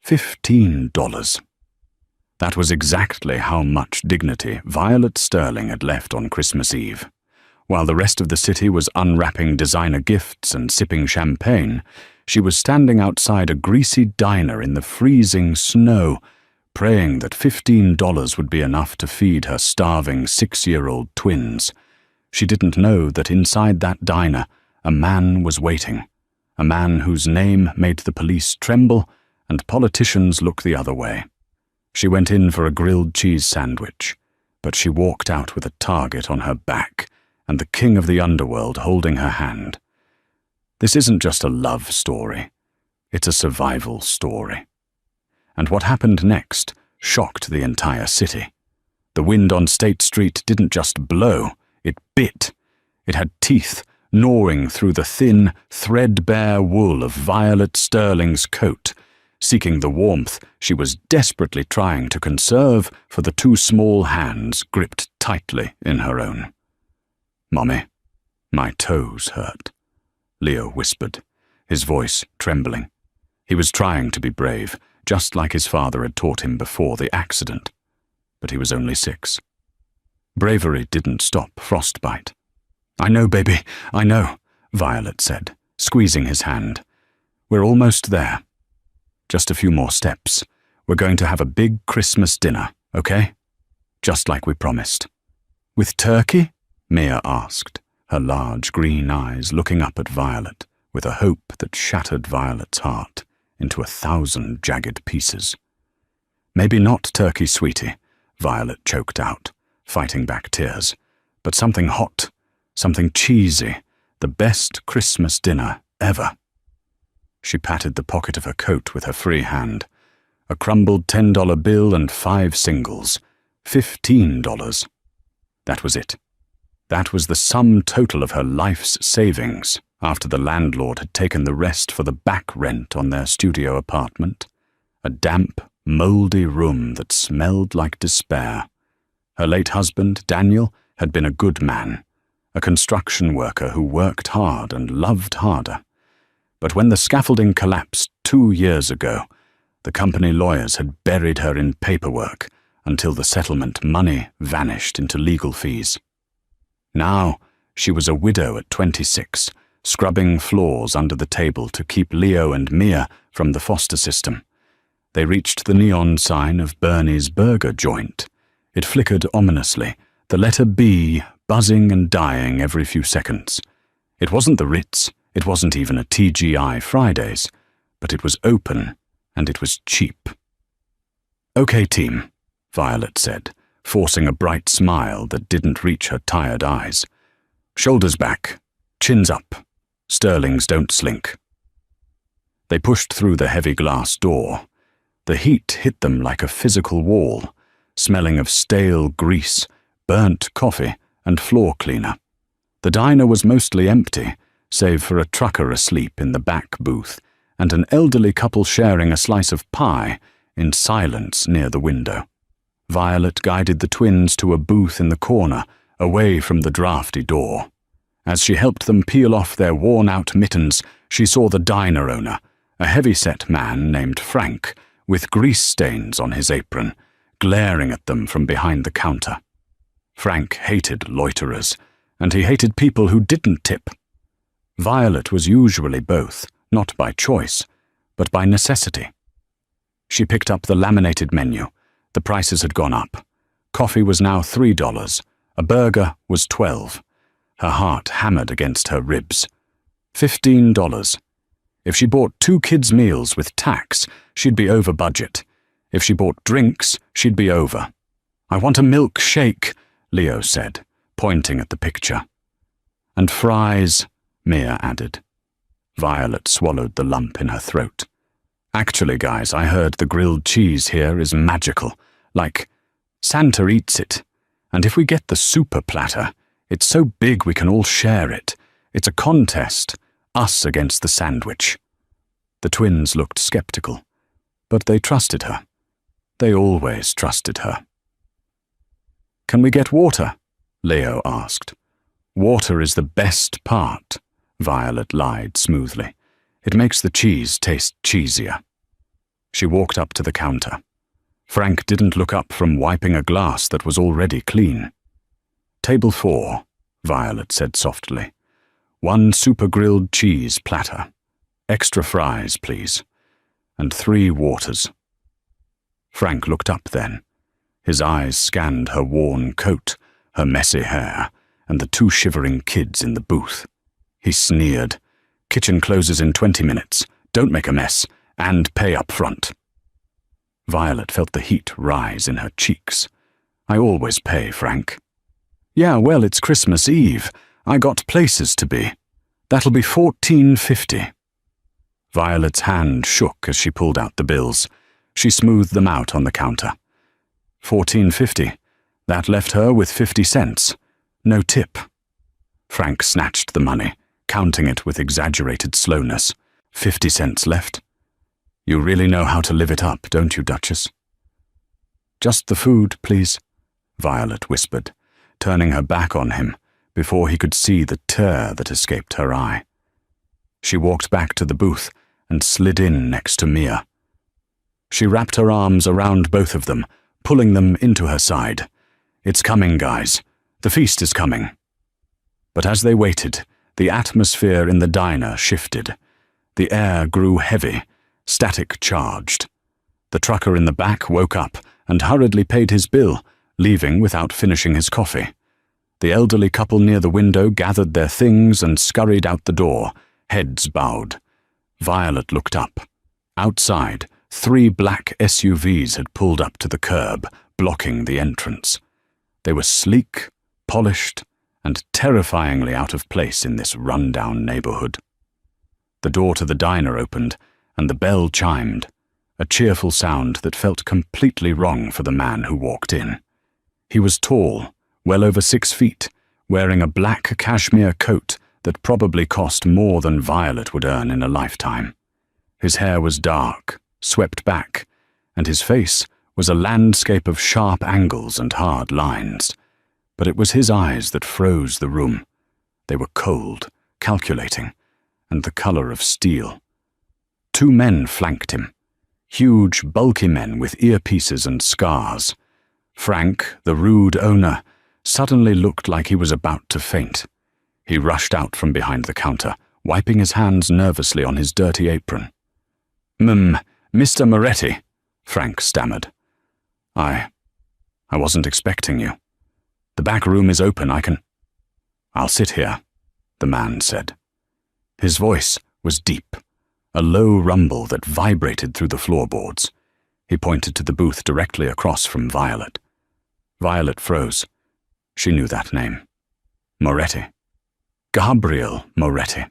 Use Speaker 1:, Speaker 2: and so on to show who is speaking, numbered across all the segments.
Speaker 1: $15. That was exactly how much dignity Violet Sterling had left on Christmas Eve. While the rest of the city was unwrapping designer gifts and sipping champagne, she was standing outside a greasy diner in the freezing snow, praying that $15 would be enough to feed her starving 6-year-old twins. She didn't know that inside that diner, a man was waiting, a man whose name made the police tremble and politicians look the other way. She went in for a grilled cheese sandwich, but she walked out with a target on her back and the king of the underworld holding her hand. This isn't just a love story, it's a survival story. And what happened next shocked the entire city. The wind on State Street didn't just blow, it bit. It had teeth gnawing through the thin, threadbare wool of Violet Sterling's coat, seeking the warmth she was desperately trying to conserve for the two small hands gripped tightly in her own. "Mommy, my toes hurt," Leo whispered, his voice trembling. He was trying to be brave, just like his father had taught him before the accident. But he was only 6. Bravery didn't stop frostbite. "I know, baby, I know," Violet said, squeezing his hand. "We're almost there. Just a few more steps. We're going to have a big Christmas dinner, okay? Just like we promised." "With turkey?" Mia asked, her large green eyes looking up at Violet with a hope that shattered Violet's heart into 1,000 jagged pieces. "Maybe not turkey, sweetie," Violet choked out, fighting back tears, "but something hot, something cheesy, the best Christmas dinner ever." She patted the pocket of her coat with her free hand. A crumbled $10 bill and 5 singles. $15. That was it. That was the sum total of her life's savings after the landlord had taken the rest for the back rent on their studio apartment. A damp, mouldy room that smelled like despair. Her late husband, Daniel, had been a good man, a construction worker who worked hard and loved harder. But when the scaffolding collapsed 2 years ago, the company lawyers had buried her in paperwork until the settlement money vanished into legal fees. Now, she was a widow at 26, scrubbing floors under the table to keep Leo and Mia from the foster system. They reached the neon sign of Bernie's Burger Joint. It flickered ominously, the letter B buzzing and dying every few seconds. It wasn't the Ritz, it wasn't even a TGI Fridays, but it was open and it was cheap. "Okay, team," Violet said, forcing a bright smile that didn't reach her tired eyes. "Shoulders back, chins up. Sterlings don't slink." They pushed through the heavy glass door. The heat hit them like a physical wall, smelling of stale grease, burnt coffee, and floor cleaner. The diner was mostly empty, save for a trucker asleep in the back booth and an elderly couple sharing a slice of pie in silence near the window. Violet guided the twins to a booth in the corner, away from the drafty door. As she helped them peel off their worn-out mittens, she saw the diner owner, a heavy-set man named Frank, with grease stains on his apron, glaring at them from behind the counter. Frank hated loiterers, and he hated people who didn't tip. Violet was usually both, not by choice, but by necessity. She picked up the laminated menu. The prices had gone up. Coffee was now $3. A burger was $12. Her heart hammered against her ribs. $15. If she bought 2 kids' meals with tax, she'd be over budget. If she bought drinks, she'd be over. "I want a milkshake," Leo said, pointing at the picture. "And fries," Mia added. Violet swallowed the lump in her throat. "Actually, guys, I heard the grilled cheese here is magical. Like, Santa eats it. And if we get the super platter, it's so big we can all share it. It's a contest, us against the sandwich." The twins looked skeptical, but they trusted her. They always trusted her. "Can we get water?" Leo asked. "Water is the best part," Violet lied smoothly. "It makes the cheese taste cheesier." She walked up to the counter. Frank didn't look up from wiping a glass that was already clean. "Table 4, Violet said softly. "1 super grilled cheese platter. Extra fries, please. And 3 waters." Frank looked up then. His eyes scanned her worn coat, her messy hair, and the 2 shivering kids in the booth. He sneered. "Kitchen closes in 20 minutes. Don't make a mess, and pay up front." Violet felt the heat rise in her cheeks. "I always pay, Frank." "Yeah, well, it's Christmas Eve. I got places to be. That'll be $14.50. Violet's hand shook as she pulled out the bills. She smoothed them out on the counter. $14.50. That left her with 50 cents. No tip. Frank snatched the money, counting it with exaggerated slowness. 50 cents left. "You really know how to live it up, don't you, Duchess?" "Just the food, please," Violet whispered, turning her back on him before he could see the tear that escaped her eye. She walked back to the booth and slid in next to Mia. She wrapped her arms around both of them, pulling them into her side. "It's coming, guys. The feast is coming." But as they waited, the atmosphere in the diner shifted. The air grew heavy, static-charged. The trucker in the back woke up and hurriedly paid his bill, leaving without finishing his coffee. The elderly couple near the window gathered their things and scurried out the door, heads bowed. Violet looked up. Outside, 3 black SUVs had pulled up to the curb, blocking the entrance. They were sleek, polished, and terrifyingly out of place in this run-down neighborhood. The door to the diner opened, and the bell chimed, a cheerful sound that felt completely wrong for the man who walked in. He was tall, well over 6 feet, wearing a black cashmere coat that probably cost more than Violet would earn in a lifetime. His hair was dark, swept back, and his face was a landscape of sharp angles and hard lines. But it was his eyes that froze the room. They were cold, calculating, and the color of steel. 2 men flanked him, huge, bulky men with earpieces and scars. Frank, the rude owner, suddenly looked like he was about to faint. He rushed out from behind the counter, wiping his hands nervously on his dirty apron. Mr. Moretti," Frank stammered. I wasn't expecting you. The back room is open, I'll sit here," the man said. His voice was deep, a low rumble that vibrated through the floorboards. He pointed to the booth directly across from Violet. Violet froze. She knew that name. Moretti. Gabriel Moretti.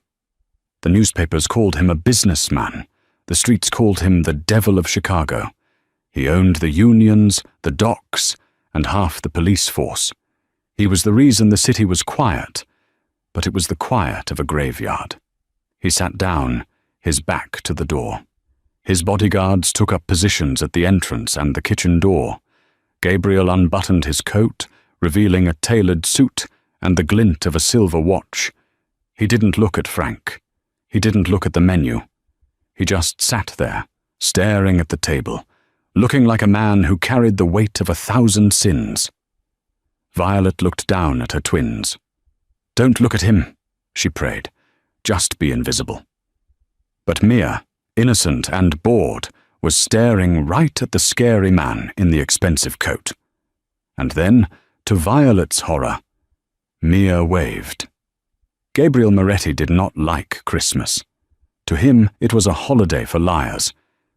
Speaker 1: The newspapers called him a businessman. The streets called him the Devil of Chicago. He owned the unions, the docks, and half the police force. He was the reason the city was quiet, but it was the quiet of a graveyard. He sat down, his back to the door. His bodyguards took up positions at the entrance and the kitchen door. Gabriel unbuttoned his coat, revealing a tailored suit and the glint of a silver watch. He didn't look at Frank. He didn't look at the menu. He just sat there, staring at the table, looking like a man who carried the weight of 1,000 sins. Violet looked down at her twins. "Don't look at him," she prayed. "Just be invisible." But Mia, innocent and bored, was staring right at the scary man in the expensive coat. And then, to Violet's horror, Mia waved. Gabriel Moretti did not like Christmas. To him, it was a holiday for liars,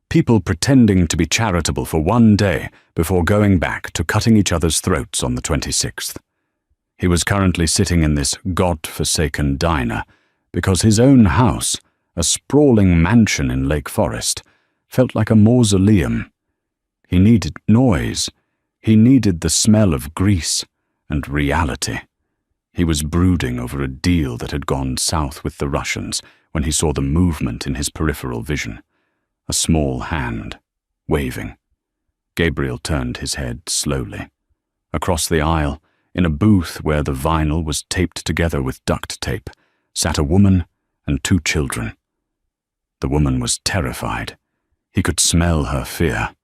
Speaker 1: people pretending to be charitable for one day before going back to cutting each other's throats on the 26th. He was currently sitting in this God-forsaken diner because his own house, a sprawling mansion in Lake Forest, felt like a mausoleum. He needed noise. He needed the smell of grease and reality. He was brooding over a deal that had gone south with the Russians when he saw the movement in his peripheral vision. A small hand, waving. Gabriel turned his head slowly. Across the aisle, in a booth where the vinyl was taped together with duct tape, sat a woman and 2 children. The woman was terrified. He could smell her fear.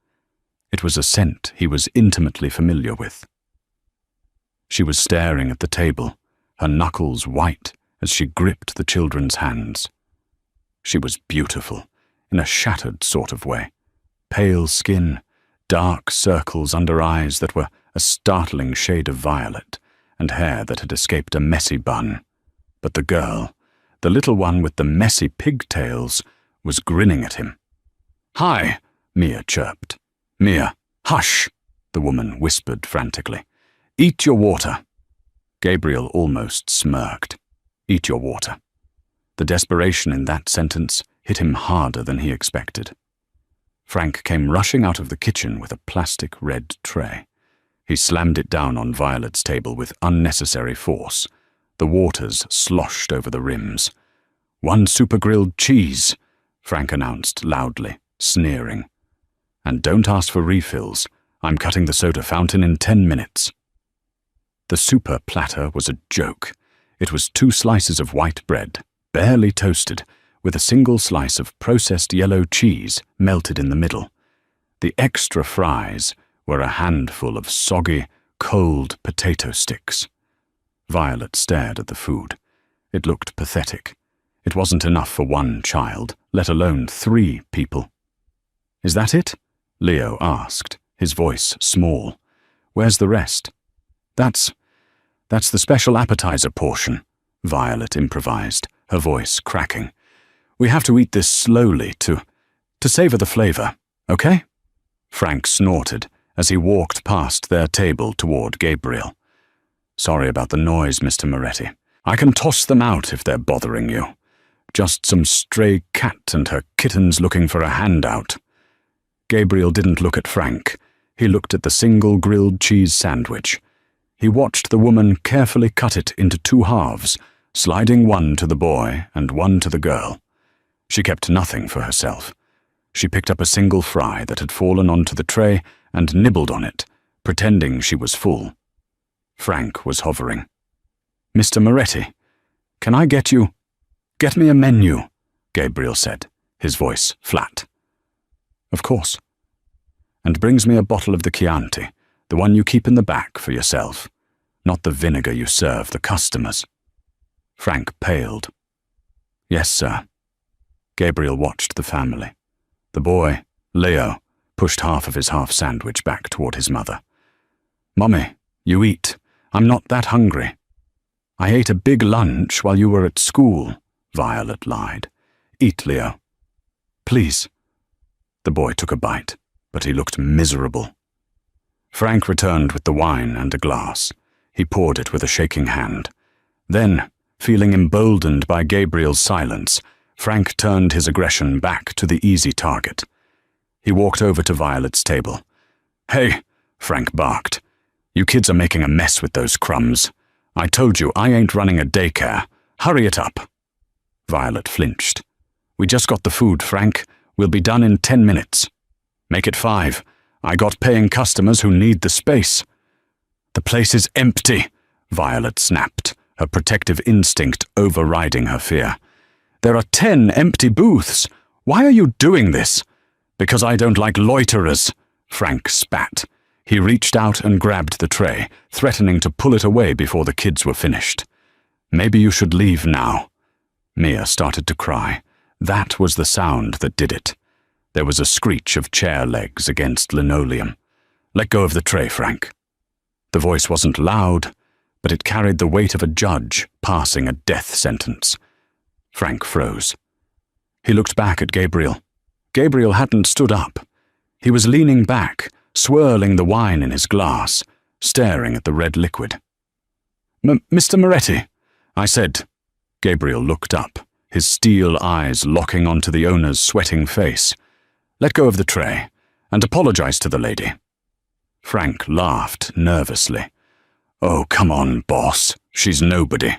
Speaker 1: It was a scent he was intimately familiar with. She was staring at the table, her knuckles white as she gripped the children's hands. She was beautiful, in a shattered sort of way. Pale skin, dark circles under eyes that were a startling shade of violet, and hair that had escaped a messy bun. But the girl, the little one with the messy pigtails, was grinning at him. "Hi," Mia chirped. "Mia, hush," the woman whispered frantically. "Eat your water." Gabriel almost smirked. Eat your water. The desperation in that sentence hit him harder than he expected. Frank came rushing out of the kitchen with a plastic red tray. He slammed it down on Violet's table with unnecessary force. The waters sloshed over the rims. "1 super grilled cheese," Frank announced loudly, sneering. "And don't ask for refills. I'm cutting the soda fountain in 10 minutes. The super platter was a joke. It was 2 slices of white bread, barely toasted, with a single slice of processed yellow cheese melted in the middle. The extra fries were a handful of soggy, cold potato sticks. Violet stared at the food. It looked pathetic. It wasn't enough for 1 child, let alone 3 people. "Is that it?" Leo asked, his voice small. "Where's the rest?" That's the special appetizer portion," Violet improvised, her voice cracking. "We have to eat this slowly to savor the flavor, okay?" Frank snorted as he walked past their table toward Gabriel. "Sorry about the noise, Mr. Moretti. I can toss them out if they're bothering you. Just some stray cat and her kittens looking for a handout." Gabriel didn't look at Frank. He looked at the single grilled cheese sandwich. He watched the woman carefully cut it into 2 halves, sliding 1 to the boy and 1 to the girl. She kept nothing for herself. She picked up a single fry that had fallen onto the tray and nibbled on it, pretending she was full. Frank was hovering. "Mr. Moretti, can I get me a menu," Gabriel said, his voice flat. "Of course." "And brings me a bottle of the Chianti, the one you keep in the back for yourself, not the vinegar you serve the customers." Frank paled. "Yes, sir." Gabriel watched the family. The boy, Leo, pushed half of his half-sandwich back toward his mother. "Mummy, you eat. I'm not that hungry." "I ate a big lunch while you were at school," Violet lied. "Eat, Leo. Please." The boy took a bite, but he looked miserable. Frank returned with the wine and a glass. He poured it with a shaking hand. Then, feeling emboldened by Gabriel's silence, Frank turned his aggression back to the easy target. He walked over to Violet's table. "Hey," Frank barked. "You kids are making a mess with those crumbs. I told you I ain't running a daycare. Hurry it up." Violet flinched. "We just got the food, Frank. We'll be done in 10 minutes. Make it 5. I got paying customers who need the space." "The place is empty," Violet snapped, her protective instinct overriding her fear. "There are 10 empty booths. Why are you doing this?" "Because I don't like loiterers," Frank spat. He reached out and grabbed the tray, threatening to pull it away before the kids were finished. "Maybe you should leave now." Mia started to cry. That was the sound that did it. There was a screech of chair legs against linoleum. "Let go of the tray, Frank." The voice wasn't loud, but it carried the weight of a judge passing a death sentence. Frank froze. He looked back at Gabriel. Gabriel hadn't stood up. He was leaning back, swirling the wine in his glass, staring at the red liquid. "Mr. Moretti," I said. Gabriel looked up, his steel eyes locking onto the owner's sweating face. "Let go of the tray, and apologize to the lady." Frank laughed nervously. "Oh, come on, boss. She's nobody.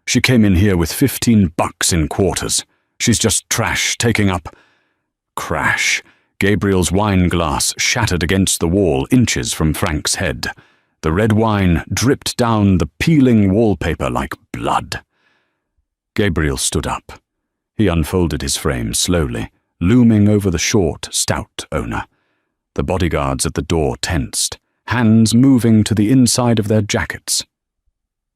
Speaker 1: She came in here with $15 in quarters. She's just trash taking up—" Crash. Gabriel's wine glass shattered against the wall inches from Frank's head. The red wine dripped down the peeling wallpaper like blood. Gabriel stood up. He unfolded his frame slowly, looming over the short, stout owner. The bodyguards at the door tensed, hands moving to the inside of their jackets.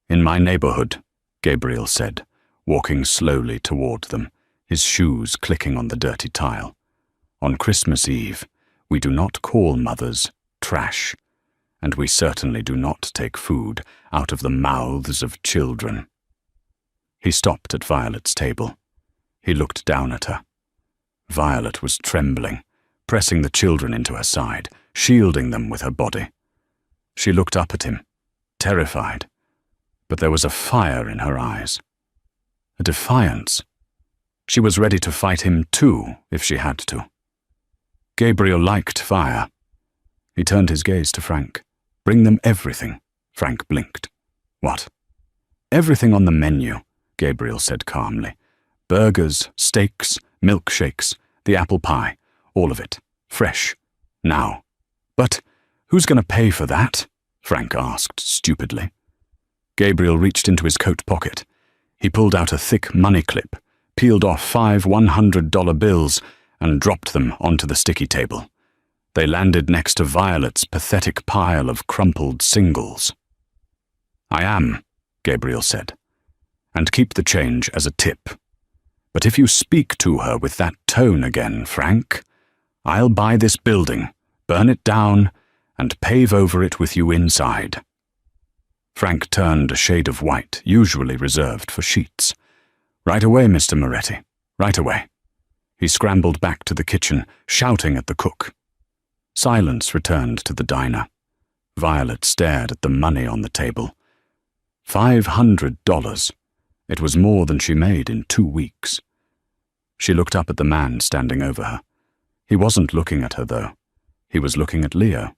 Speaker 1: "In my neighborhood," Gabriel said, walking slowly toward them, his shoes clicking on the dirty tile. "On Christmas Eve, we do not call mothers trash, and we certainly do not take food out of the mouths of children." He stopped at Violet's table. He looked down at her. Violet was trembling, pressing the children into her side, shielding them with her body. She looked up at him, terrified, but there was a fire in her eyes. A defiance. She was ready to fight him too, if she had to. Gabriel liked fire. He turned his gaze to Frank. "Bring them everything," Frank blinked. "What?" "Everything on the menu," Gabriel said calmly. "Burgers, steaks, milkshakes, the apple pie, all of it. Fresh. Now." "But who's going to pay for that?" Frank asked stupidly. Gabriel reached into his coat pocket. He pulled out a thick money clip, peeled off 5 $100 bills, and dropped them onto the sticky table. They landed next to Violet's pathetic pile of crumpled singles. "I am," Gabriel said, "and keep the change as a tip. But if you speak to her with that tone again, Frank, I'll buy this building, burn it down, and pave over it with you inside." Frank turned a shade of white, usually reserved for sheets. "Right away, Mr. Moretti, right away." He scrambled back to the kitchen, shouting at the cook. Silence returned to the diner. Violet stared at the money on the table. $500. It was more than she made in 2 weeks. She looked up at the man standing over her. He wasn't looking at her, though. He was looking at Leo.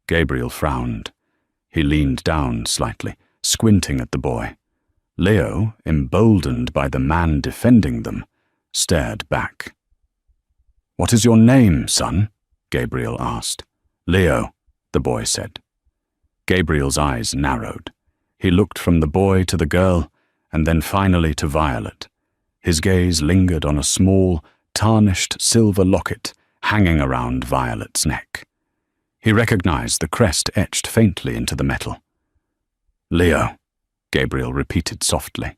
Speaker 1: Gabriel frowned. He leaned down slightly, squinting at the boy. Leo, emboldened by the man defending them, stared back. "What is your name, son?" Gabriel asked. "Leo," the boy said. Gabriel's eyes narrowed. He looked from the boy to the girl, and then finally to Violet. His gaze lingered on a small, tarnished silver locket hanging around Violet's neck. He recognized the crest etched faintly into the metal. "Leo," Gabriel repeated softly.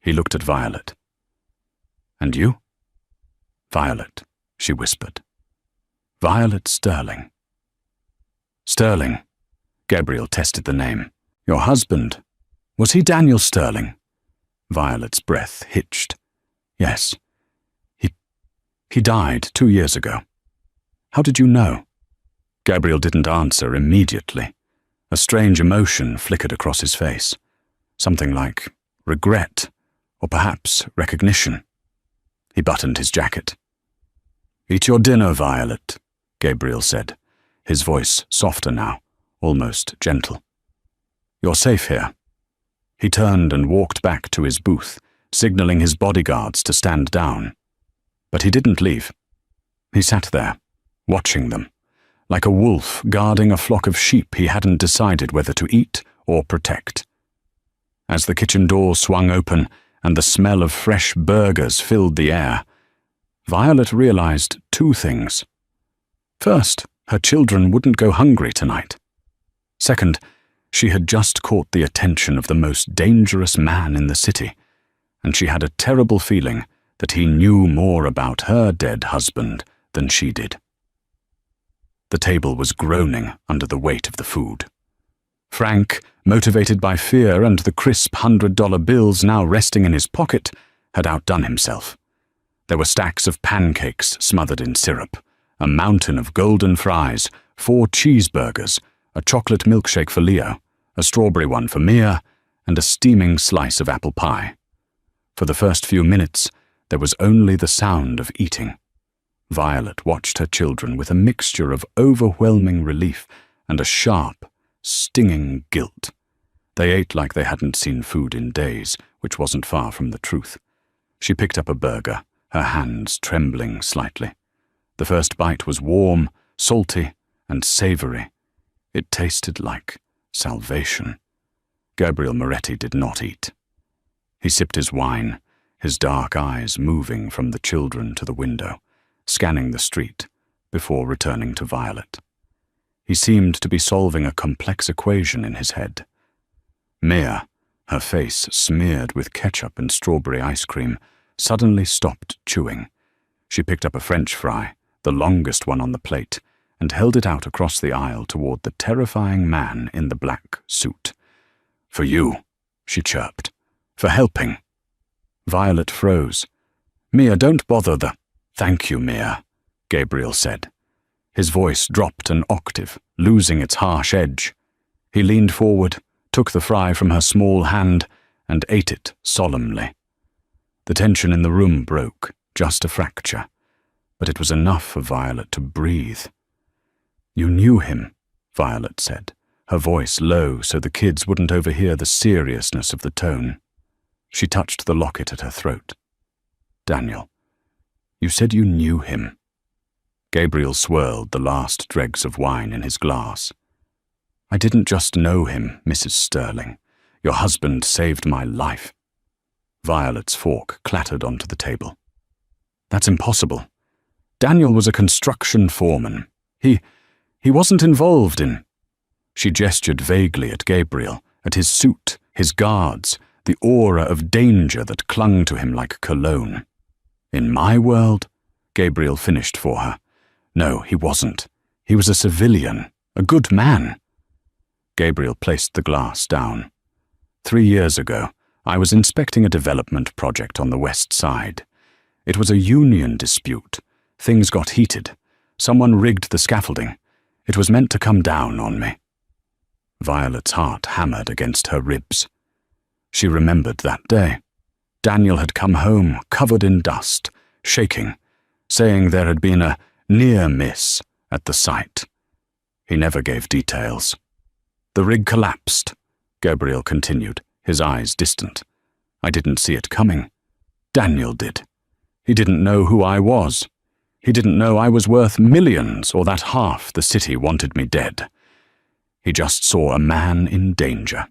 Speaker 1: He looked at Violet. "And you?" "Violet," she whispered. "Violet Sterling." "Sterling," Gabriel tested the name. "Your husband, was he Daniel Sterling?" Violet's breath hitched. "Yes. He died 2 years ago." "How did you know?" Gabriel didn't answer immediately. A strange emotion flickered across his face. Something like regret, or perhaps recognition. He buttoned his jacket. "Eat your dinner, Violet," Gabriel said, his voice softer now, almost gentle. "You're safe here." He turned and walked back to his booth, signaling his bodyguards to stand down. But he didn't leave. He sat there, watching them, like a wolf guarding a flock of sheep he hadn't decided whether to eat or protect. As the kitchen door swung open and the smell of fresh burgers filled the air, Violet realized 2 things. First, her children wouldn't go hungry tonight. Second, she had just caught the attention of the most dangerous man in the city, and she had a terrible feeling that he knew more about her dead husband than she did. The table was groaning under the weight of the food. Frank, motivated by fear and the crisp $100 bills now resting in his pocket, had outdone himself. There were stacks of pancakes smothered in syrup, a mountain of golden fries, 4 cheeseburgers, a chocolate milkshake for Leo, a strawberry one for Mia, and a steaming slice of apple pie. For the first few minutes, there was only the sound of eating. Violet watched her children with a mixture of overwhelming relief and a sharp, stinging guilt. They ate like they hadn't seen food in days, which wasn't far from the truth. She picked up a burger, her hands trembling slightly. The first bite was warm, salty, and savory. It tasted like salvation. Gabriel Moretti did not eat. He sipped his wine, his dark eyes moving from the children to the window, scanning the street, before returning to Violet. He seemed to be solving a complex equation in his head. Mia, her face smeared with ketchup and strawberry ice cream, suddenly stopped chewing. She picked up a French fry, the longest one on the plate, and held it out across the aisle toward the terrifying man in the black suit. "For you," she chirped. "For helping." Violet froze. "Mia, don't bother the—" "Thank you, Mia," Gabriel said. His voice dropped an octave, losing its harsh edge. He leaned forward, took the fry from her small hand, and ate it solemnly. The tension in the room broke, just a fracture, but it was enough for Violet to breathe. "You knew him," Violet said, her voice low so the kids wouldn't overhear the seriousness of the tone. She touched the locket at her throat. "Daniel, you said you knew him." Gabriel swirled the last dregs of wine in his glass. "I didn't just know him, Mrs. Sterling. Your husband saved my life." Violet's fork clattered onto the table. "That's impossible. Daniel was a construction foreman. He wasn't involved in—" She gestured vaguely at Gabriel, at his suit, his guards, the aura of danger that clung to him like cologne. "In my world," Gabriel finished for her. "No, he wasn't. He was a civilian, a good man." Gabriel placed the glass down. 3 years ago, I was inspecting a development project on the west side. It was a union dispute. Things got heated. Someone rigged the scaffolding. It was meant to come down on me. Violet's heart hammered against her ribs. She remembered that day. Daniel had come home covered in dust, shaking, saying there had been a near miss at the site. He never gave details. "The rig collapsed," Gabriel continued, his eyes distant. "I didn't see it coming. Daniel did. He didn't know who I was. He didn't know I was worth millions or that half the city wanted me dead. He just saw a man in danger.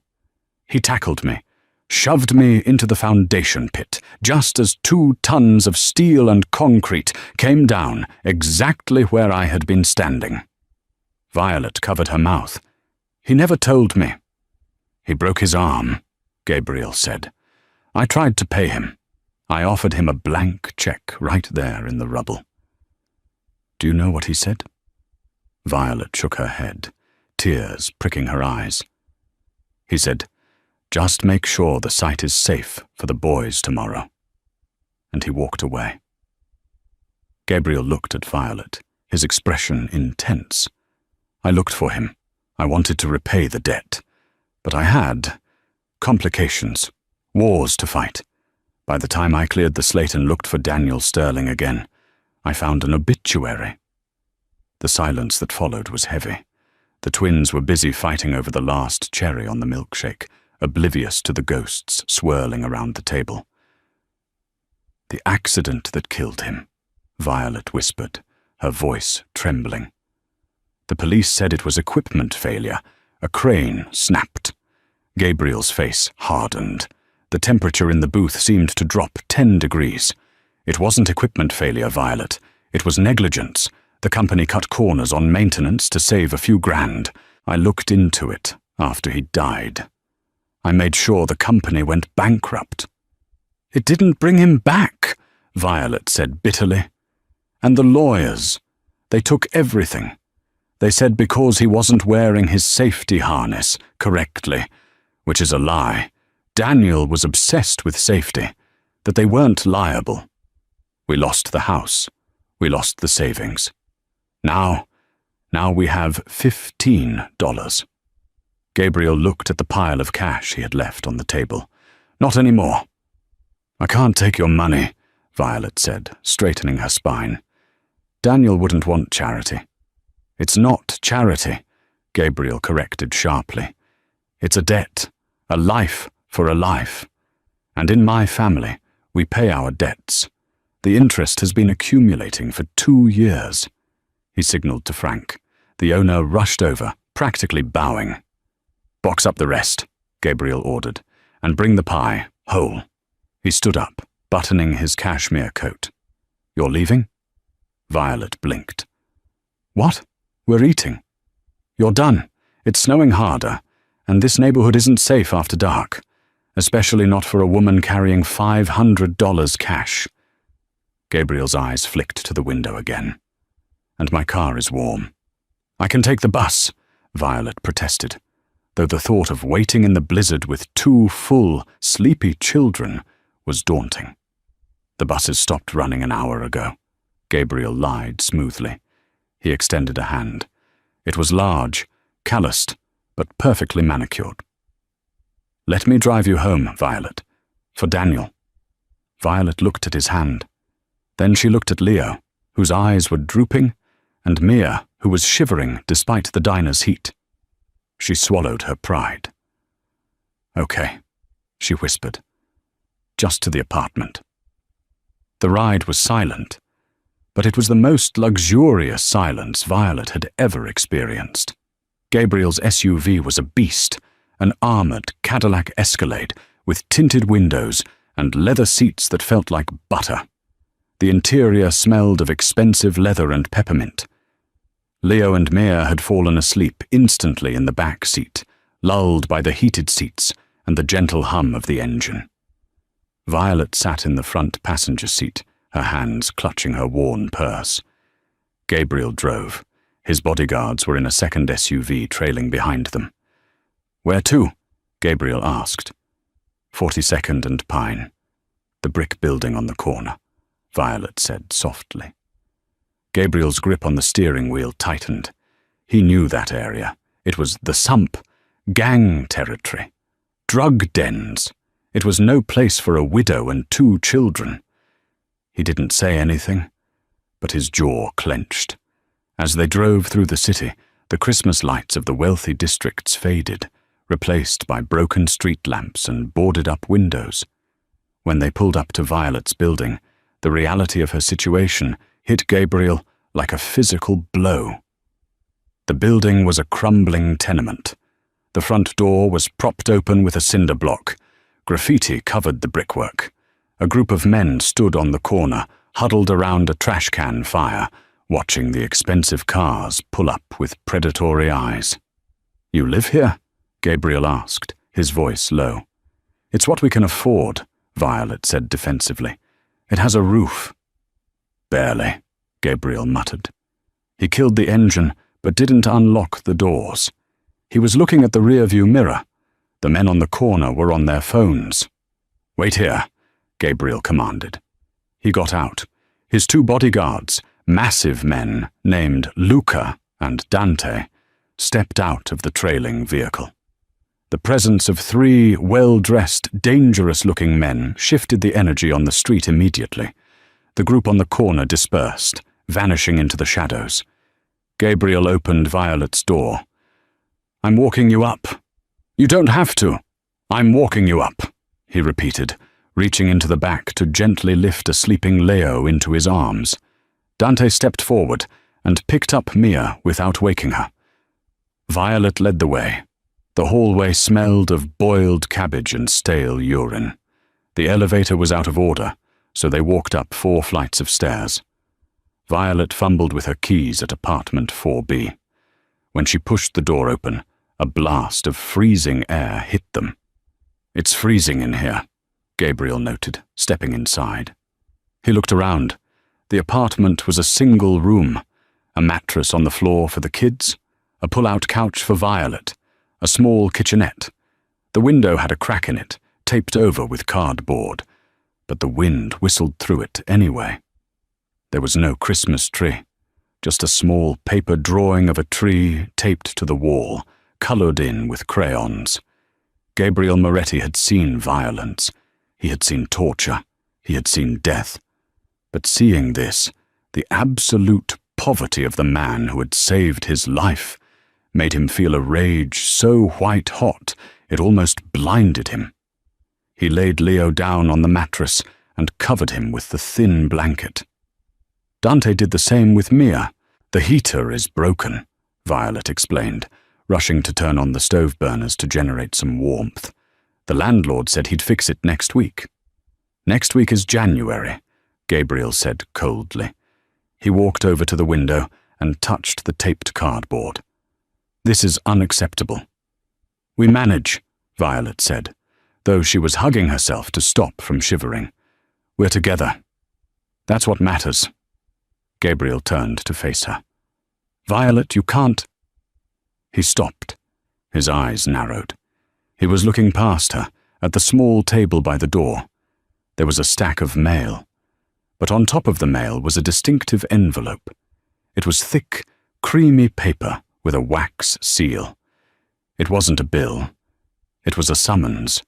Speaker 1: He tackled me, shoved me into the foundation pit, just as 2 tons of steel and concrete came down exactly where I had been standing." Violet covered her mouth. "He never told me." "He broke his arm," Gabriel said. "I tried to pay him. I offered him a blank check right there in the rubble." "Do you know what he said?" Violet shook her head, tears pricking her eyes. "He said, 'Just make sure the site is safe for the boys tomorrow.'" And he walked away. Gabriel looked at Violet, his expression intense. "I looked for him. I wanted to repay the debt. But I had complications, wars to fight. By the time I cleared the slate and looked for Daniel Sterling again, I found an obituary." The silence that followed was heavy. The twins were busy fighting over the last cherry on the milkshake, oblivious to the ghosts swirling around the table. "The accident that killed him," Violet whispered, her voice trembling. "The police said it was equipment failure. A crane snapped." Gabriel's face hardened. The temperature in the booth seemed to drop 10 degrees. "It wasn't equipment failure, Violet. It was negligence. The company cut corners on maintenance to save a few grand. I looked into it after he died. I made sure the company went bankrupt." "It didn't bring him back," Violet said bitterly. "And the lawyers, they took everything. They said because he wasn't wearing his safety harness correctly, which is a lie. Daniel was obsessed with safety, that they weren't liable. We lost the house. We lost the savings. Now we have $15. Gabriel looked at the pile of cash he had left on the table. "Not anymore." "I can't take your money," Violet said, straightening her spine. "Daniel wouldn't want charity." "It's not charity," Gabriel corrected sharply. "It's a debt, a life for a life. And in my family, we pay our debts. The interest has been accumulating for 2 years. He signaled to Frank. The owner rushed over, practically bowing. "Box up the rest," Gabriel ordered, "and bring the pie, whole." He stood up, buttoning his cashmere coat. "You're leaving?" Violet blinked. "What? We're eating." "You're done. It's snowing harder, and this neighborhood isn't safe after dark, especially not for a woman carrying $500 cash." Gabriel's eyes flicked to the window again. "And my car is warm." "I can take the bus," Violet protested, though the thought of waiting in the blizzard with 2 full, sleepy children was daunting. "The buses stopped running an hour ago," Gabriel lied smoothly. He extended a hand. It was large, calloused, but perfectly manicured. "Let me drive you home, Violet. For Daniel." Violet looked at his hand. Then she looked at Leo, whose eyes were drooping, and Mia, who was shivering despite the diner's heat. She swallowed her pride. "Okay," she whispered. "Just to the apartment." The ride was silent, but it was the most luxurious silence Violet had ever experienced. Gabriel's SUV was a beast, an armored Cadillac Escalade with tinted windows and leather seats that felt like butter. The interior smelled of expensive leather and peppermint. Leo and Mia had fallen asleep instantly in the back seat, lulled by the heated seats and the gentle hum of the engine. Violet sat in the front passenger seat, her hands clutching her worn purse. Gabriel drove. His bodyguards were in a second SUV trailing behind them. "Where to?" Gabriel asked. 42nd and Pine. "The brick building on the corner," Violet said softly. Gabriel's grip on the steering wheel tightened. He knew that area. It was the sump, gang territory, drug dens. It was no place for a widow and 2 children. He didn't say anything, but his jaw clenched. As they drove through the city, the Christmas lights of the wealthy districts faded, replaced by broken street lamps and boarded-up windows. When they pulled up to Violet's building, the reality of her situation hit Gabriel like a physical blow. The building was a crumbling tenement. The front door was propped open with a cinder block. Graffiti covered the brickwork. A group of men stood on the corner, huddled around a trash can fire, watching the expensive cars pull up with predatory eyes. "You live here?" Gabriel asked, his voice low. "It's what we can afford," Violet said defensively. "It has a roof." "Barely," Gabriel muttered. He killed the engine, but didn't unlock the doors. He was looking at the rearview mirror. The men on the corner were on their phones. "Wait here," Gabriel commanded. He got out. His 2 bodyguards, massive men named Luca and Dante, stepped out of the trailing vehicle. The presence of 3 well-dressed, dangerous-looking men shifted the energy on the street immediately. The group on the corner dispersed, vanishing into the shadows. Gabriel opened Violet's door. "I'm walking you up." "You don't have to. I'm walking you up," he repeated, reaching into the back to gently lift a sleeping Leo into his arms. Dante stepped forward and picked up Mia without waking her. Violet led the way. The hallway smelled of boiled cabbage and stale urine. The elevator was out of order, so they walked up 4 flights of stairs. Violet fumbled with her keys at apartment 4B. When she pushed the door open, a blast of freezing air hit them. "It's freezing in here," Gabriel noted, stepping inside. He looked around. The apartment was a single room, a mattress on the floor for the kids, a pull-out couch for Violet, a small kitchenette. The window had a crack in it, taped over with cardboard, but the wind whistled through it anyway. There was no Christmas tree, just a small paper drawing of a tree taped to the wall, colored in with crayons. Gabriel Moretti had seen violence. He had seen torture. He had seen death. But seeing this, the absolute poverty of the man who had saved his life, made him feel a rage so white-hot it almost blinded him. He laid Leo down on the mattress and covered him with the thin blanket. Dante did the same with Mia. "The heater is broken," Violet explained, rushing to turn on the stove burners to generate some warmth. "The landlord said he'd fix it next week." Next week is January, Gabriel said coldly. He walked over to the window and touched the taped cardboard. This is unacceptable. We manage, Violet said, though she was hugging herself to stop from shivering. We're together. That's what matters. Gabriel turned to face her. Violet, you can't. He stopped. His eyes narrowed. He was looking past her, at the small table by the door. There was a stack of mail. But on top of the mail was a distinctive envelope. It was thick, creamy paper with a wax seal. It wasn't a bill. It was a summons.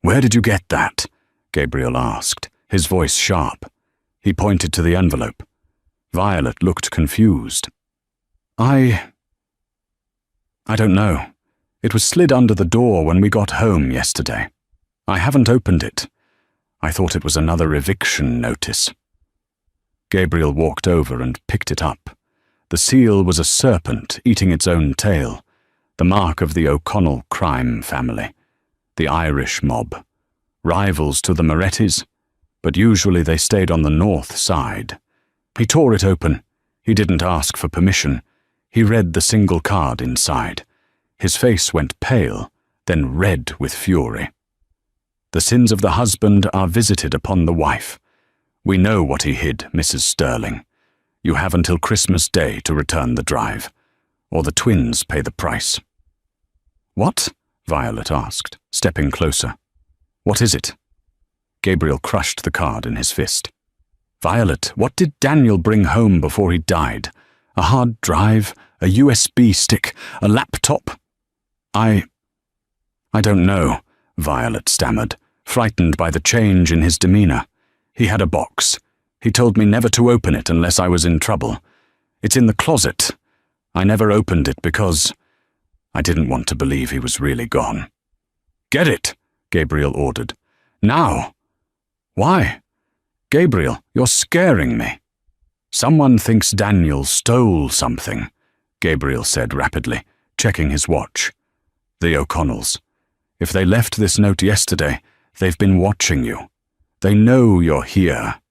Speaker 1: Where did you get that? Gabriel asked, his voice sharp. He pointed to the envelope. Violet looked confused. I don't know. It was slid under the door when we got home yesterday. I haven't opened it. I thought it was another eviction notice. Gabriel walked over and picked it up. The seal was a serpent eating its own tail, the mark of the O'Connell crime family, the Irish mob, rivals to the Morettis, but usually they stayed on the north side. He tore it open. He didn't ask for permission. He read the single card inside. His face went pale, then red with fury. The sins of the husband are visited upon the wife. We know what he hid, Mrs. Sterling. You have until Christmas Day to return the drive, or the twins pay the price. What? Violet asked, stepping closer. What is it? Gabriel crushed the card in his fist. Violet, what did Daniel bring home before he died? A hard drive? A USB stick? A laptop? I don't know, Violet stammered, frightened by the change in his demeanor. He had a box. He told me never to open it unless I was in trouble. It's in the closet. I never opened it because I didn't want to believe he was really gone. Get it, Gabriel ordered. Now. Why? Gabriel, you're scaring me. Someone thinks Daniel stole something, Gabriel said rapidly, checking his watch. The O'Connells. If they left this note yesterday, they've been watching you. They know you're here.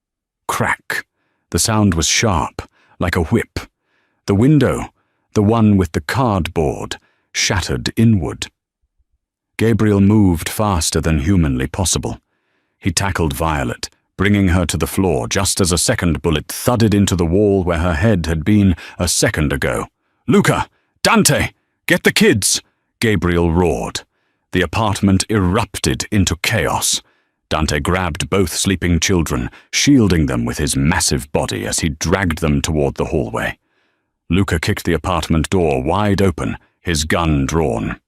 Speaker 1: Crack. The sound was sharp, like a whip. The window, the one with the cardboard, shattered inward. Gabriel moved faster than humanly possible. He tackled Violet, bringing her to the floor just as a second bullet thudded into the wall where her head had been a second ago. Luca! Dante! Get the kids! Gabriel roared. The apartment erupted into chaos. Dante grabbed both sleeping children, shielding them with his massive body as he dragged them toward the hallway. Luca kicked the apartment door wide open, his gun drawn.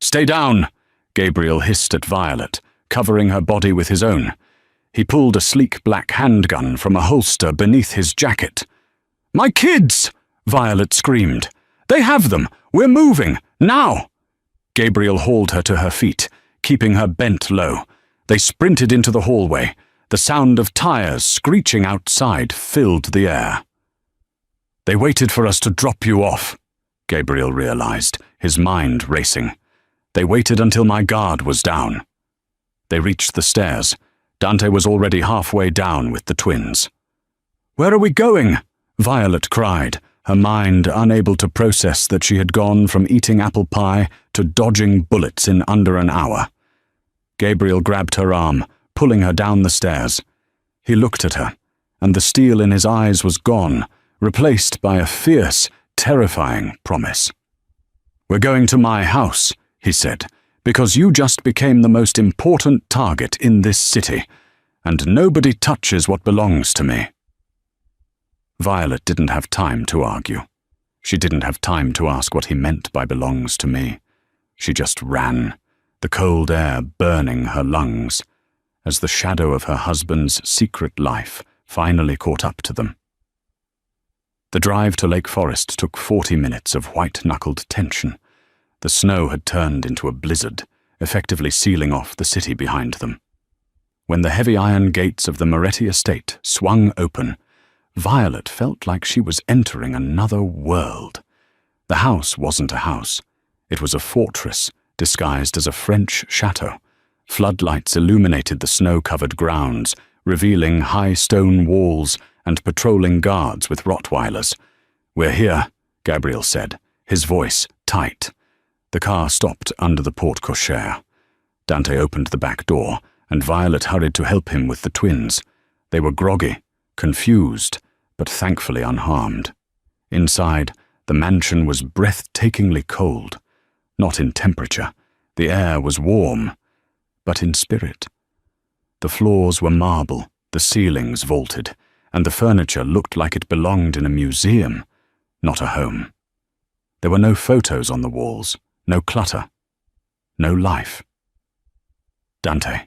Speaker 1: Stay down! Gabriel hissed at Violet, covering her body with his own. He pulled a sleek black handgun from a holster beneath his jacket. My kids! Violet screamed. They have them! We're moving! Now! Gabriel hauled her to her feet, keeping her bent low. They sprinted into the hallway. The sound of tires screeching outside filled the air. They waited for us to drop you off, Gabriel realized, his mind racing. They waited until my guard was down. They reached the stairs. Dante was already halfway down with the twins. Where are we going? Violet cried, her mind unable to process that she had gone from eating apple pie to dodging bullets in under an hour. Gabriel grabbed her arm, pulling her down the stairs. He looked at her, and the steel in his eyes was gone, replaced by a fierce, terrifying promise. We're going to my house, he said, because you just became the most important target in this city, and nobody touches what belongs to me. Violet didn't have time to argue. She didn't have time to ask what he meant by belongs to me. She just ran, the cold air burning her lungs, as the shadow of her husband's secret life finally caught up to them. The drive to Lake Forest took 40 minutes of white-knuckled tension. The snow had turned into a blizzard, effectively sealing off the city behind them. When the heavy iron gates of the Moretti estate swung open, Violet felt like she was entering another world. The house wasn't a house. It was a fortress disguised as a French chateau, Floodlights illuminated the snow-covered grounds, revealing high stone walls and patrolling guards with Rottweilers. "We're here," Gabriel said, his voice tight. The car stopped under the porte-cochere. Dante opened the back door, and Violet hurried to help him with the twins. They were groggy, confused, but thankfully unharmed. Inside, the mansion was breathtakingly cold. Not in temperature. The air was warm, but in spirit. The floors were marble, the ceilings vaulted, and the furniture looked like it belonged in a museum, not a home. There were no photos on the walls, no clutter, no life. "Dante,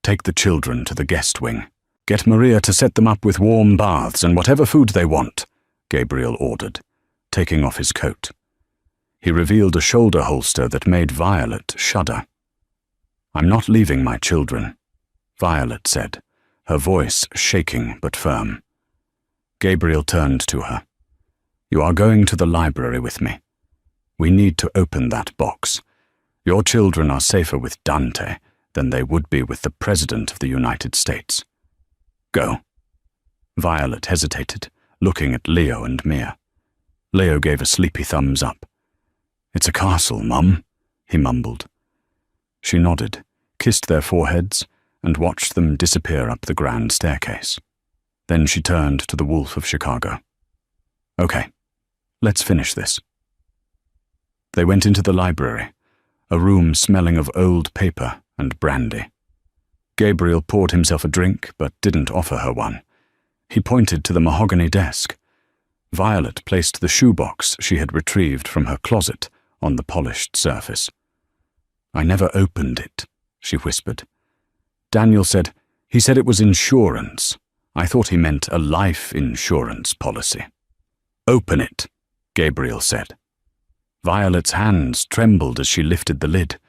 Speaker 1: take the children to the guest wing. Get Maria to set them up with warm baths and whatever food they want," Gabriel ordered, taking off his coat. He revealed a shoulder holster that made Violet shudder. "I'm not leaving my children," Violet said, her voice shaking but firm. Gabriel turned to her. "You are going to the library with me. We need to open that box. Your children are safer with Dante than they would be with the President of the United States. Go." Violet hesitated, looking at Leo and Mia. Leo gave a sleepy thumbs up. "It's a castle, Mum," he mumbled. She nodded, kissed their foreheads, and watched them disappear up the grand staircase. Then she turned to the Wolf of Chicago. "Okay, let's finish this." They went into the library, a room smelling of old paper and brandy. Gabriel poured himself a drink, but didn't offer her one. He pointed to the mahogany desk. Violet placed the shoebox she had retrieved from her closet on the polished surface. "I never opened it," she whispered. "Daniel said, he said it was insurance. I thought he meant a life insurance policy." "Open it," Gabriel said. Violet's hands trembled as she lifted the lid.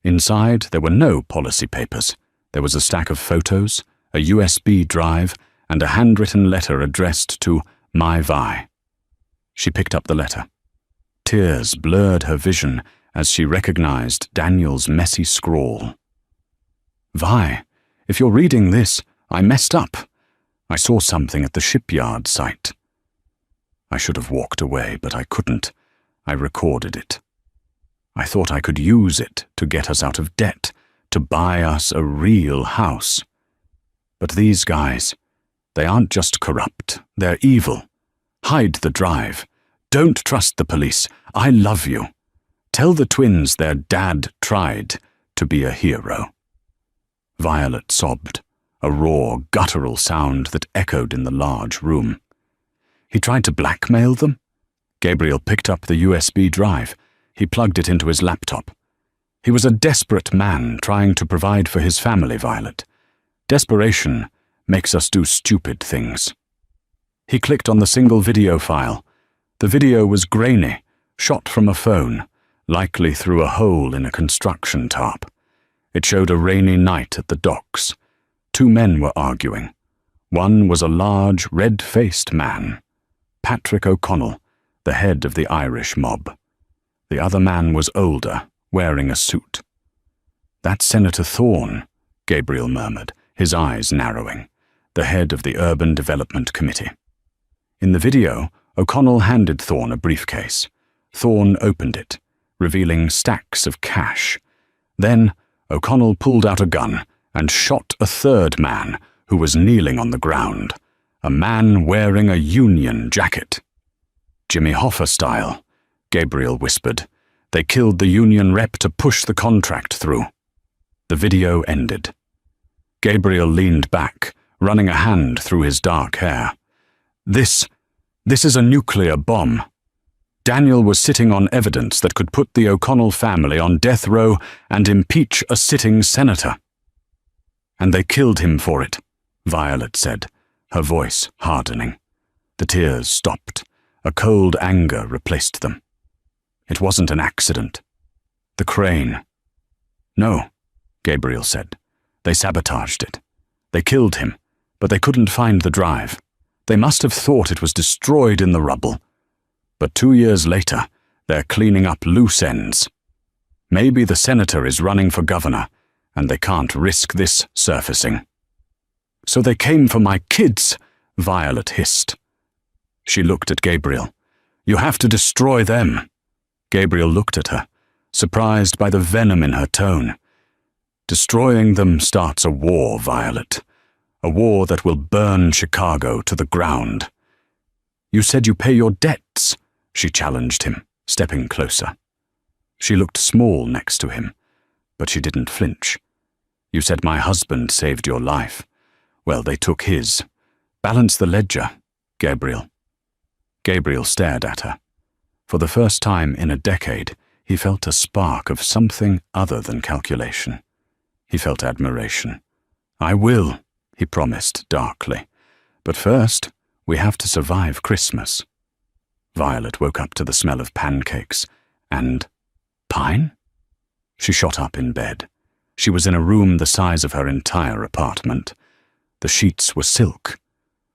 Speaker 1: Inside, there were no policy papers. There was a stack of photos, a USB drive, and a handwritten letter addressed to My Vi. She picked up the letter. Tears blurred her vision as she recognized Daniel's messy scrawl. "Vi, if you're reading this, I messed up. I saw something at the shipyard site. I should have walked away, but I couldn't. I recorded it. I thought I could use it to get us out of debt, to buy us a real house. But these guys, they aren't just corrupt, they're evil. Hide the drive. Don't trust the police. I love you. Tell the twins their dad tried to be a hero." Violet sobbed, a raw, guttural sound that echoed in the large room. "He tried to blackmail them?" Gabriel picked up the USB drive. He plugged it into his laptop. "He was a desperate man trying to provide for his family, Violet. Desperation makes us do stupid things." He clicked on the single video file. The video was grainy, shot from a phone, likely through a hole in a construction tarp. It showed a rainy night at the docks. Two men were arguing. One was a large, red-faced man, Patrick O'Connell, the head of the Irish mob. The other man was older, wearing a suit. "That's Senator Thorne," Gabriel murmured, his eyes narrowing, the head of the Urban Development Committee. In the video, O'Connell handed Thorne a briefcase. Thorne opened it, revealing stacks of cash. Then, O'Connell pulled out a gun and shot a third man who was kneeling on the ground, a man wearing a Union jacket. "Jimmy Hoffa style," Gabriel whispered. "They killed the Union rep to push the contract through." The video ended. Gabriel leaned back, running a hand through his dark hair. This is a nuclear bomb. Daniel was sitting on evidence that could put the O'Connell family on death row and impeach a sitting senator. "And they killed him for it," Violet said, her voice hardening. The tears stopped. A cold anger replaced them. "It wasn't an accident. The crane." "No," Gabriel said. "They sabotaged it. They killed him, but they couldn't find the drive. They must have thought it was destroyed in the rubble. But 2 years later, they're cleaning up loose ends. Maybe the senator is running for governor, and they can't risk this surfacing. So they came for my kids, Violet hissed. She looked at Gabriel. You have to destroy them. Gabriel looked at her, surprised by the venom in her tone. Destroying them starts a war, Violet. A war that will burn Chicago to the ground. You said you pay your debts, she challenged him, stepping closer. She looked small next to him, but she didn't flinch. You said my husband saved your life. Well, they took his. Balance the ledger, Gabriel. Gabriel stared at her. For the first time in a decade, he felt a spark of something other than calculation. He felt admiration. I will, he promised darkly. But first, we have to survive Christmas. Violet woke up to the smell of pancakes and pine? She shot up in bed. She was in a room the size of her entire apartment. The sheets were silk.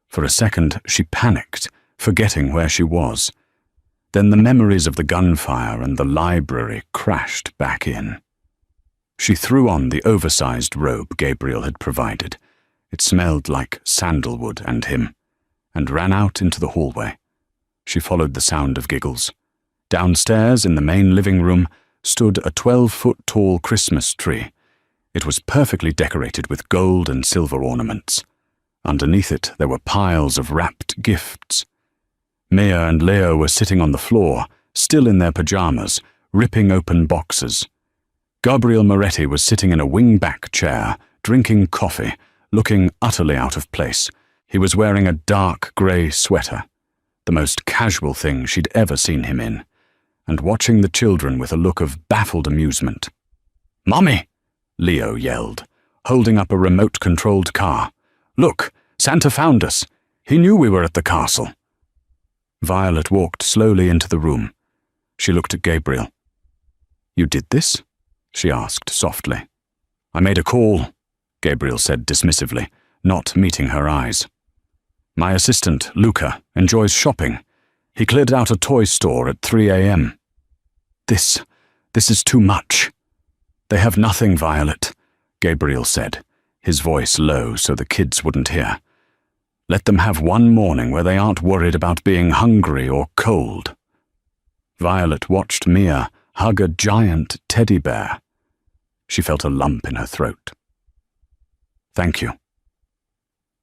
Speaker 1: For a second, she panicked, forgetting where she was. Then the memories of the gunfire and the library crashed back in. She threw on the oversized robe Gabriel had provided. It smelled like sandalwood and him, and ran out into the hallway. She followed the sound of giggles. Downstairs in the main living room stood a 12-foot-tall Christmas tree. It was perfectly decorated with gold and silver ornaments. Underneath it there were piles of wrapped gifts. Mia and Leo were sitting on the floor, still in their pajamas, ripping open boxes. Gabriel Moretti was sitting in a wing-back chair, drinking coffee, looking utterly out of place. He was wearing a dark grey sweater, the most casual thing she'd ever seen him in, and watching the children with a look of baffled amusement. "Mommy!" Leo yelled, holding up a remote-controlled car. "Look, Santa found us. He knew we were at the castle." Violet walked slowly into the room. She looked at Gabriel. "You did this?" she asked softly. "I made a call," Gabriel said dismissively, not meeting her eyes. "My assistant, Luca, enjoys shopping. He cleared out a toy store at 3 a.m. This is too much." "They have nothing, Violet," Gabriel said, his voice low so the kids wouldn't hear. "Let them have one morning where they aren't worried about being hungry or cold." Violet watched Mia hug a giant teddy bear. She felt a lump in her throat. "Thank you."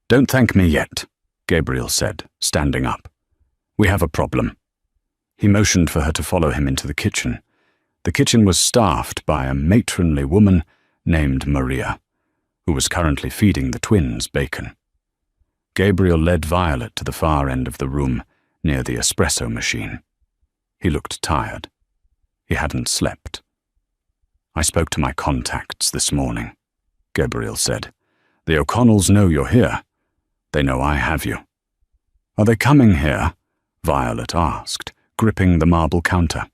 Speaker 1: "Don't thank me yet," Gabriel said, standing up. "We have a problem." He motioned for her to follow him into the kitchen. The kitchen was staffed by a matronly woman named Maria, who was currently feeding the twins bacon. Gabriel led Violet to the far end of the room, near the espresso machine. He looked tired. He hadn't slept. "I spoke to my contacts this morning," Gabriel said. "The O'Connells know you're here. They know I have you." "Are they coming here?" Violet asked, gripping the marble counter.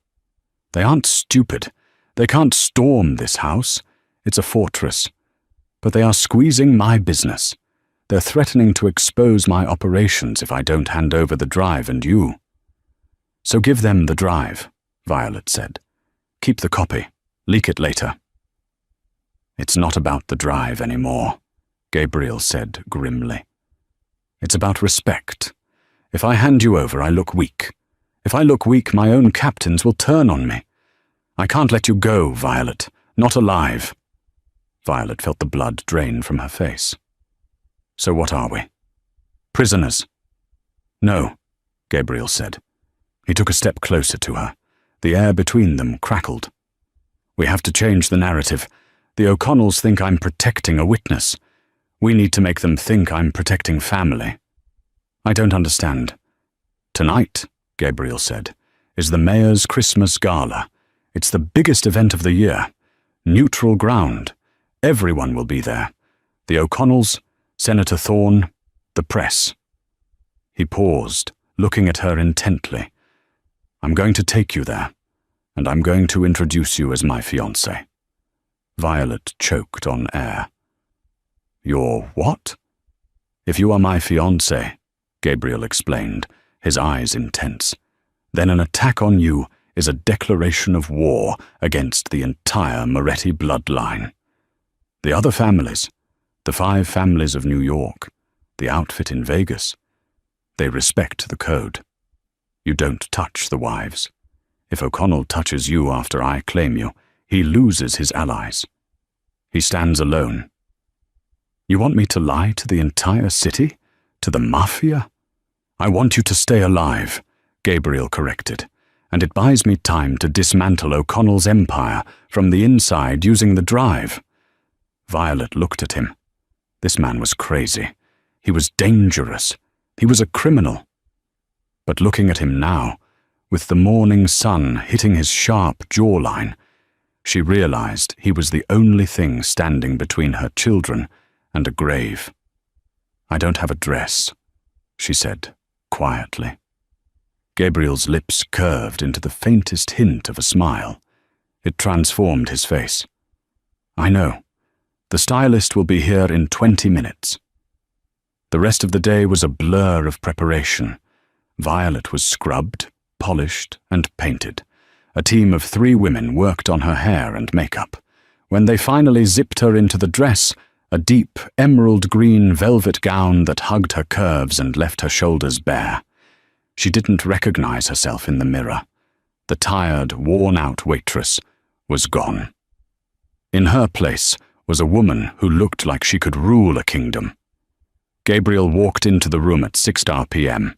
Speaker 1: "They aren't stupid. They can't storm this house. It's a fortress. But they are squeezing my business. They're threatening to expose my operations if I don't hand over the drive and you." "So give them the drive," Violet said. "Keep the copy. Leak it later." "It's not about the drive anymore," Gabriel said grimly. "It's about respect. If I hand you over, I look weak. If I look weak, my own captains will turn on me. I can't let you go, Violet. Not alive." Violet felt the blood drain from her face. "So what are we? Prisoners?" "No," Gabriel said. He took a step closer to her. The air between them crackled. "We have to change the narrative. The O'Connells think I'm protecting a witness. We need to make them think I'm protecting family." "I don't understand." "Tonight," Gabriel said, "is the mayor's Christmas gala. It's the biggest event of the year. Neutral ground. Everyone will be there. The O'Connells, Senator Thorne, the press." He paused, looking at her intently. "I'm going to take you there, and I'm going to introduce you as my fiancé." Violet choked on air. "Your what?" "If you are my fiancé," Gabriel explained, his eyes intense, "then an attack on you is a declaration of war against the entire Moretti bloodline." The other families, the 5 families of New York, the outfit in Vegas, they respect the code. You don't touch the wives. If O'Connell touches you after I claim you, he loses his allies. He stands alone. You want me to lie to the entire city? To the Mafia? I want you to stay alive, Gabriel corrected, and it buys me time to dismantle O'Connell's empire from the inside using the drive. Violet looked at him. This man was crazy. He was dangerous. He was a criminal. But looking at him now, with the morning sun hitting his sharp jawline, she realized he was the only thing standing between her children and a grave. I don't have a dress, she said quietly. Gabriel's lips curved into the faintest hint of a smile. It transformed his face. I know. The stylist will be here in 20 minutes. The rest of the day was a blur of preparation. Violet was scrubbed, polished, and painted. A team of 3 women worked on her hair and makeup. When they finally zipped her into the dress, a deep emerald green velvet gown that hugged her curves and left her shoulders bare. She didn't recognize herself in the mirror. The tired, worn-out waitress was gone. In her place was a woman who looked like she could rule a kingdom. Gabriel walked into the room at 6 p.m.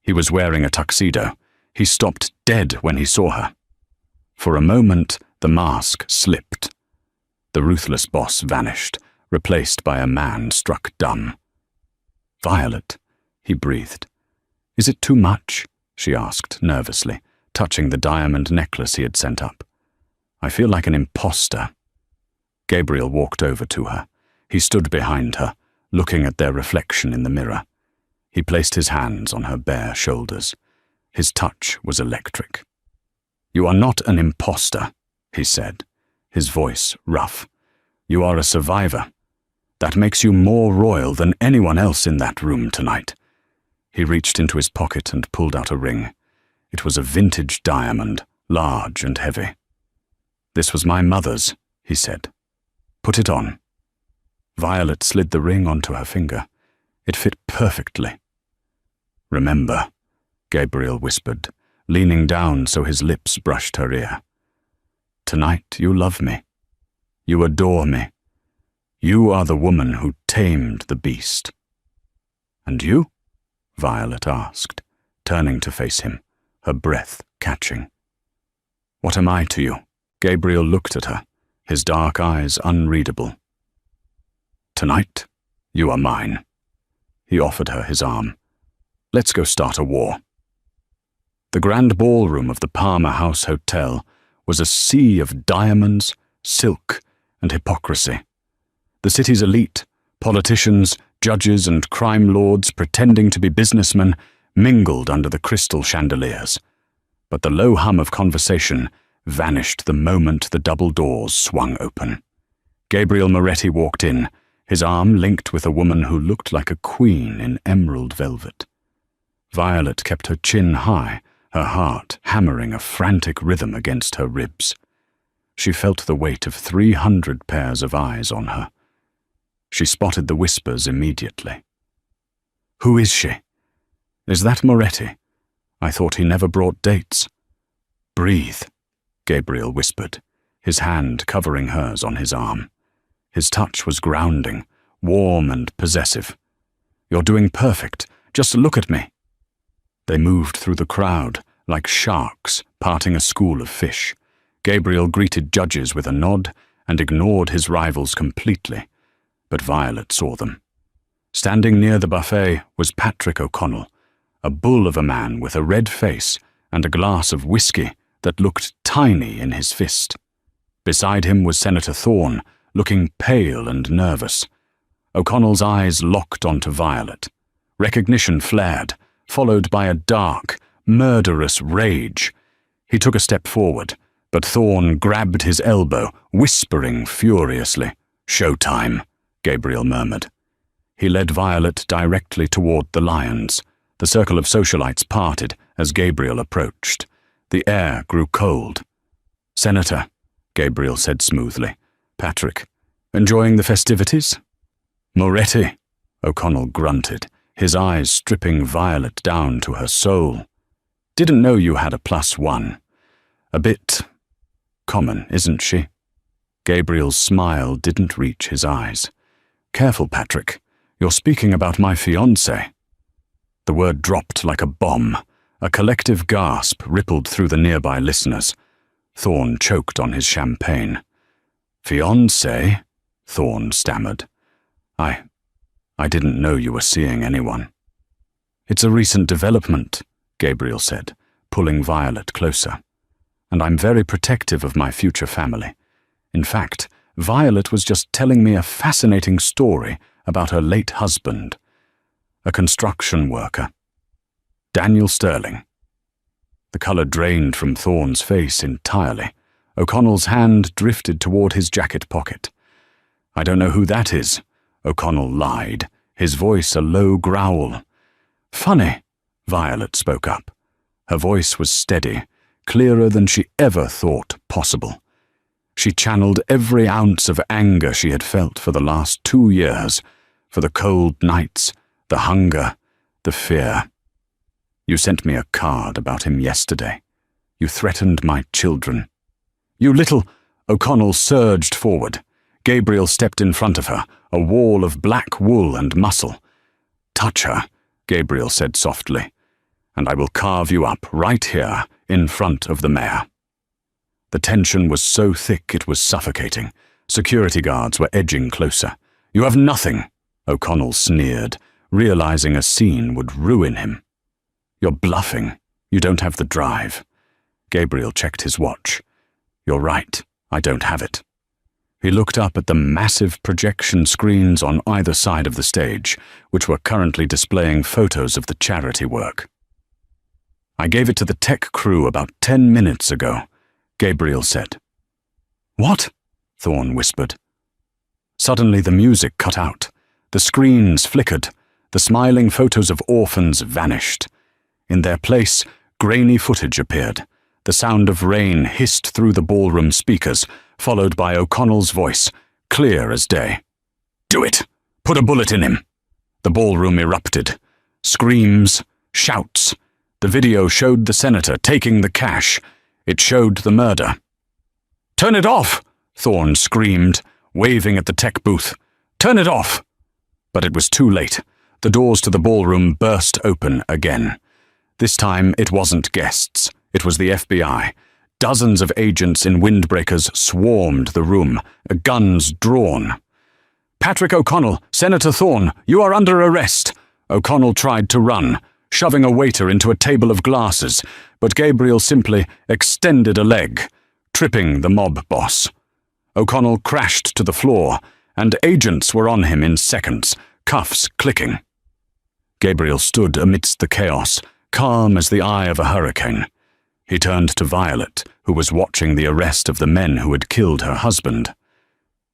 Speaker 1: He was wearing a tuxedo. He stopped dead when he saw her. For a moment, the mask slipped. The ruthless boss vanished, replaced by a man struck dumb. Violet, he breathed. Is it too much? She asked nervously, touching the diamond necklace he had sent up. I feel like an imposter. Gabriel walked over to her. He stood behind her, looking at their reflection in the mirror. He placed his hands on her bare shoulders. His touch was electric. You are not an imposter, he said, his voice rough. You are a survivor. That makes you more royal than anyone else in that room tonight. He reached into his pocket and pulled out a ring. It was a vintage diamond, large and heavy. This was my mother's, he said. Put it on. Violet slid the ring onto her finger. It fit perfectly. Remember, Gabriel whispered, leaning down so his lips brushed her ear. Tonight you love me. You adore me. You are the woman who tamed the beast. And you? Violet asked, turning to face him, her breath catching. What am I to you? Gabriel looked at her, his dark eyes unreadable. Tonight, you are mine. He offered her his arm. Let's go start a war. The grand ballroom of the Palmer House Hotel was a sea of diamonds, silk, and hypocrisy. The city's elite, politicians, judges, and crime lords pretending to be businessmen mingled under the crystal chandeliers. But the low hum of conversation vanished the moment the double doors swung open. Gabriel Moretti walked in, his arm linked with a woman who looked like a queen in emerald velvet. Violet kept her chin high, her heart hammering a frantic rhythm against her ribs. She felt the weight of 300 pairs of eyes on her. She spotted the whispers immediately. Who is she? Is that Moretti? I thought he never brought dates. Breathe, Gabriel whispered, his hand covering hers on his arm. His touch was grounding, warm and possessive. You're doing perfect. Just look at me. They moved through the crowd, like sharks parting a school of fish. Gabriel greeted judges with a nod and ignored his rivals completely. But Violet saw them. Standing near the buffet was Patrick O'Connell, a bull of a man with a red face and a glass of whiskey that looked tiny in his fist. Beside him was Senator Thorne, looking pale and nervous. O'Connell's eyes locked onto Violet. Recognition flared, followed by a dark, murderous rage. He took a step forward, but Thorne grabbed his elbow, whispering furiously. "Showtime," Gabriel murmured. He led Violet directly toward the lions. The circle of socialites parted as Gabriel approached. The air grew cold. "Senator," Gabriel said smoothly. "Patrick, Enjoying the festivities?" "Moretti," O'Connell grunted, his eyes stripping Violet down to her soul. "Didn't know you had a +1. A bit common, isn't she?" Gabriel's smile didn't reach his eyes. "Careful, Patrick. You're speaking about my fiancé." The word dropped like a bomb. A collective gasp rippled through the nearby listeners. Thorne choked on his champagne. "Fiancé?" Thorne stammered. I didn't know you were seeing anyone." "It's a recent development," Gabriel said, pulling Violet closer. "And I'm very protective of my future family. In fact, Violet was just telling me a fascinating story about her late husband, a construction worker. Daniel Sterling." The color drained from Thorne's face entirely. O'Connell's hand drifted toward his jacket pocket. "I don't know who that is," O'Connell lied, his voice a low growl. "Funny," Violet spoke up. Her voice was steady, clearer than she ever thought possible. She channeled every ounce of anger she had felt for the last 2 years, for the cold nights, the hunger, the fear. "You sent me a card about him yesterday. You threatened my children." "You little—" O'Connell surged forward. Gabriel stepped in front of her, a wall of black wool and muscle. "Touch her," Gabriel said softly, "and I will carve you up right here in front of the mayor." The tension was so thick it was suffocating. Security guards were edging closer. "You have nothing," O'Connell sneered, realizing a scene would ruin him. "You're bluffing. You don't have the drive." Gabriel checked his watch. "You're right. I don't have it." He looked up at the massive projection screens on either side of the stage, which were currently displaying photos of the charity work. "I gave it to the tech crew about 10 minutes ago," Gabriel said. "What?" Thorne whispered. Suddenly the music cut out. The screens flickered. The smiling photos of orphans vanished. In their place, grainy footage appeared. The sound of rain hissed through the ballroom speakers, followed by O'Connell's voice, clear as day. "Do it! Put a bullet in him!" The ballroom erupted. Screams, shouts. The video showed the senator taking the cash. It showed the murder. "Turn it off!" Thorne screamed, waving at the tech booth. "Turn it off!" But it was too late. The doors to the ballroom burst open again. This time it wasn't guests. It was the FBI. Dozens of agents in windbreakers swarmed the room, guns drawn. "Patrick O'Connell, Senator Thorne, you are under arrest!" O'Connell tried to run, shoving a waiter into a table of glasses, but Gabriel simply extended a leg, tripping the mob boss. O'Connell crashed to the floor, and agents were on him in seconds, cuffs clicking. Gabriel stood amidst the chaos, calm as the eye of a hurricane. He turned to Violet, who was watching the arrest of the men who had killed her husband.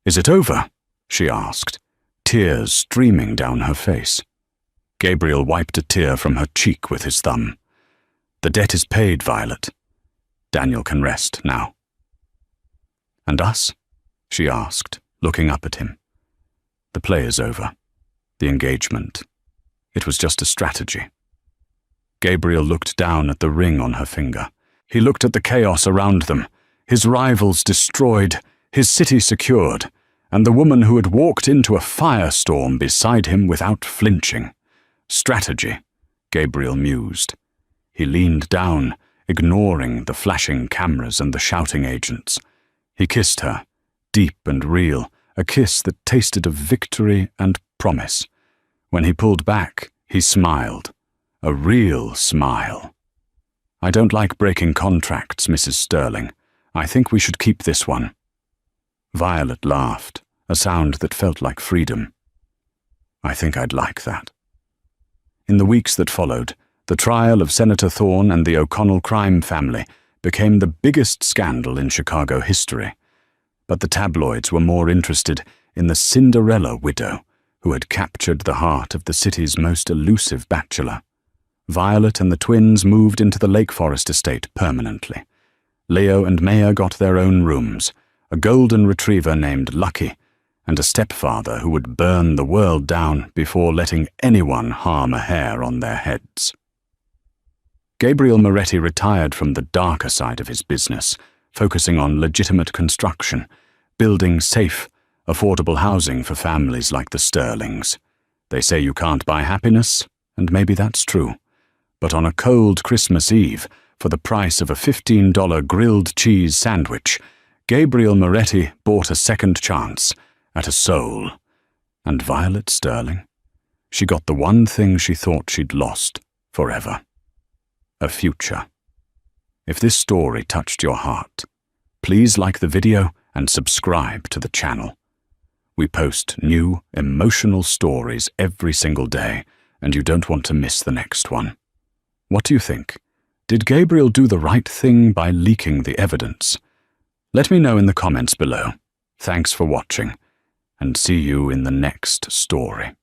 Speaker 1: "Is it over?" she asked, tears streaming down her face. Gabriel wiped a tear from her cheek with his thumb. "The debt is paid, Violet. Daniel can rest now." "And us?" she asked, looking up at him. "The play is over. The engagement. It was just a strategy." Gabriel looked down at the ring on her finger. He looked at the chaos around them, his rivals destroyed, his city secured, and the woman who had walked into a firestorm beside him without flinching. Strategy, Gabriel mused. He leaned down, ignoring the flashing cameras and the shouting agents. He kissed her, deep and real, a kiss that tasted of victory and promise. When he pulled back, he smiled. A real smile. "I don't like breaking contracts, Mrs. Sterling. I think we should keep this one." Violet laughed, a sound that felt like freedom. "I think I'd like that." In the weeks that followed, the trial of Senator Thorne and the O'Connell crime family became the biggest scandal in Chicago history. But the tabloids were more interested in the Cinderella widow who had captured the heart of the city's most elusive bachelor. Violet and the twins moved into the Lake Forest estate permanently. Leo and Maya got their own rooms, a golden retriever named Lucky, and a stepfather who would burn the world down before letting anyone harm a hair on their heads. Gabriel Moretti retired from the darker side of his business, focusing on legitimate construction, building safe, affordable housing for families like the Sterlings. They say you can't buy happiness, and maybe that's true. But on a cold Christmas Eve, for the price of a $15 grilled cheese sandwich, Gabriel Moretti bought a second chance at a soul. And Violet Sterling? She got the one thing she thought she'd lost forever. A future. If this story touched your heart, please like the video and subscribe to the channel. We post new, emotional stories every single day, and you don't want to miss the next one. What do you think? Did Gabriel do the right thing by leaking the evidence? Let me know in the comments below. Thanks for watching, and see you in the next story.